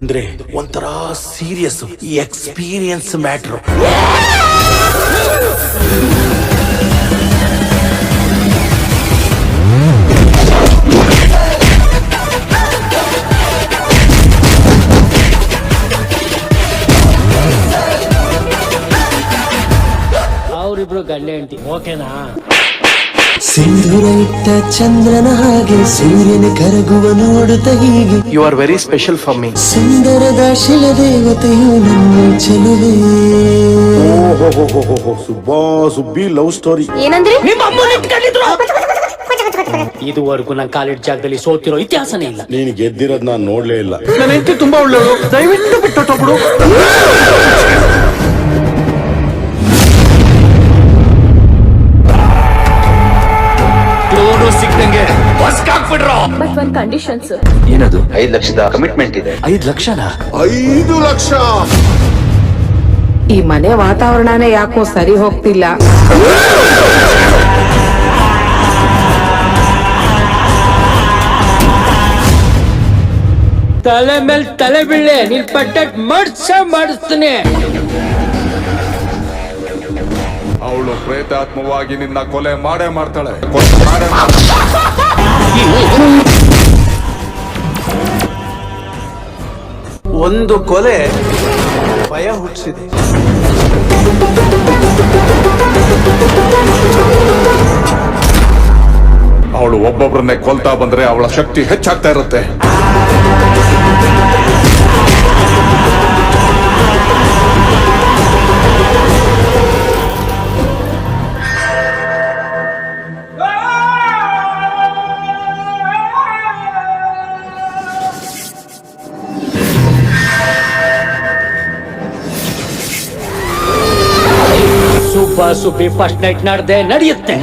ಅಂದ್ರೆ ಒಂಥರ serious experience matter. ಅವರಿಬ್ರು ಗಂಡ ಹೆಂಡತಿ, ಓಕೆನಾ? ಸಿಂಧೂರ ಇಟ್ಟ ಚಂದ್ರನ ಹಾಗೆ ಸೂರ್ಯನ ಕರಗುವ ನೋಡುತ್ತ ಹೀಗೆ. You are very special for me. ಸುಂದರದ ಶಿಲ ದೇವತೆಯು ನನ್ನ ಚೆಲುವೆ. Subba Subbi love story. ಏನಂದ್ರಿ? ನಿಮ್ಮ ಅಮ್ಮನ ಇಟ್ಕೊಂಡಿದ್ರು. ಇದುವರೆಗೂ ನಾನು ಕಾಲೇಜ್ ಜಾಗದಲ್ಲಿ ಸೋತಿರೋ ಇತಿಹಾಸನೇ ಇಲ್ಲ. ನೀನು ಗೆದ್ದಿರೋದ್ ನಾನು ನೋಡ್ಲೇ ಇಲ್ಲ. ನನ್ನ ಹೆಂಡತಿ ತುಂಬಾ ಒಳ್ಳೆಯಳು, ದಯವಿಟ್ಟು ಬಿಟ್ಟೊಟ್ಟೋಗ್ಬಿಡು. ಸಿಕ್ಕಂಗೆ ಬಸ್ಕಾಕ್ಬಿಡ್ರೋ. ಬಟ್ ಒಂದ್ ಕಂಡೀಷನ್ ಸರ್. ಏನದು? 5 ಲಕ್ಷದ ಕಮಿಟ್ಮೆಂಟ್ ಇದೆ. 5 ಲಕ್ಷನಾ? 5 ಲಕ್ಷ. ಈ ಮನೆ ವಾತಾವರಣನೇ ಯಾಕೋ ಸರಿ ಹೋಗ್ತಿಲ್ಲ. ತಲೆ ಮೇಲೆ ತಲೆ ಬೀಳೆ, ನೀನ್ ಪಟ್ಟಟ್ ಮಾಡಿಸ್ತೀನಿ. ಅವಳು ಪ್ರೇತಾತ್ಮವಾಗಿ ನಿನ್ನ ಕೊಲೆ ಮಾಡೇ ಮಾಡ್ತಾಳೆ. ಒಂದು ಕೊಲೆ ಭಯ ಹುಟ್ಟಿಸಿದೆ. ಅವಳು ಒಬ್ಬೊಬ್ಬರನ್ನೇ ಕೊಲ್ತಾ ಬಂದ್ರೆ ಅವಳ ಶಕ್ತಿ ಹೆಚ್ಚಾಗ್ತಾ ಇರುತ್ತೆ. ಸುಬ್ಬ ಸುಬ್ಬಿ ಫಸ್ಟ್ ನೈಟ್ ನಡೆಯುತ್ತೆ.